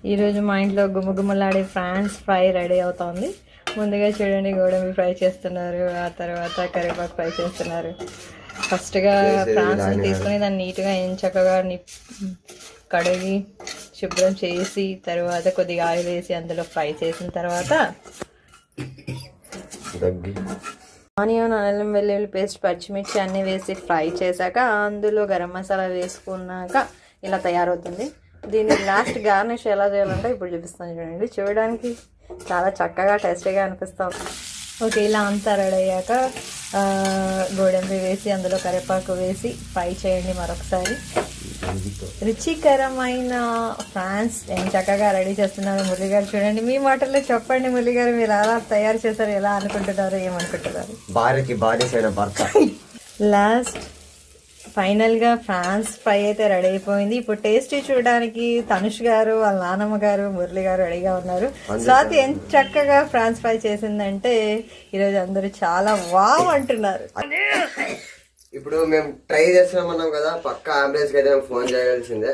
ఈరోజు మా ఇంట్లో గుమ్మగుమ్మలాడే ఫ్రాన్స్ ఫ్రై రెడీ అవుతోంది. ముందుగా చూడండి, గోడంబి ఫ్రై చేస్తున్నారు, ఆ తర్వాత కరివేపాకు ఫ్రై చేస్తున్నారు. ఫస్ట్గా ఫ్రాన్స్ తీసుకొని దాన్ని నీట్గా చక్కగా కడిగి శుభ్రం చేసి తర్వాత కొద్దిగా ఆయిల్ వేసి అందులో ఫ్రై చేసిన తర్వాత ఆనియన్, అల్లం వెల్లుల్లి పేస్ట్, పచ్చిమిర్చి అన్నీ వేసి ఫ్రై చేశాక అందులో గరం మసాలా వేసుకున్నాక ఇలా తయారవుతుంది. దీన్ని లాస్ట్ గార్నిష్ ఎలా చేయాలంటే ఇప్పుడు చూపిస్తాను చూడండి. చూడడానికి చాలా చక్కగా టేస్టీగా అనిపిస్తాం. ఓకే, ఇలా అంతా రెడీ అయ్యాక గోడంబి వేసి అందులో కరివేపాకు వేసి ఫ్రై చేయండి మరొకసారి. రుచికరమైన ఫ్రాన్స్ ఏం చక్కగా రెడీ చేస్తున్నారు మురళి గారు. చూడండి, మీ మాటల్లో చెప్పండి మురళి గారు, మీరు ఎలా తయారు చేశారు, ఎలా అనుకుంటున్నారు, ఏమనుకుంటున్నారు? భార్యకి బాధ్యత భర్త. లాస్ట్ ఫైనల్గా ఫ్రాన్స్ ఫ్రై అయితే రెడీ అయిపోయింది. ఇప్పుడు టేస్ట్ చూడడానికి తనుష్ గారు, వాళ్ళ నాన్నమ్మ గారు, మురళి గారు రెడీగా ఉన్నారు. స్వాతి ఎంత చక్కగా ఫ్రాన్స్ ఫ్రై చేసిందంటే ఈరోజు అందరూ చాలా వావ్ అంటున్నారు. ఇప్పుడు మేము ట్రై చేస్తున్నామన్నాం కదా, పక్కా అంబులెన్స్ కి అయితే మేము ఫోన్ చేయాల్సిందే.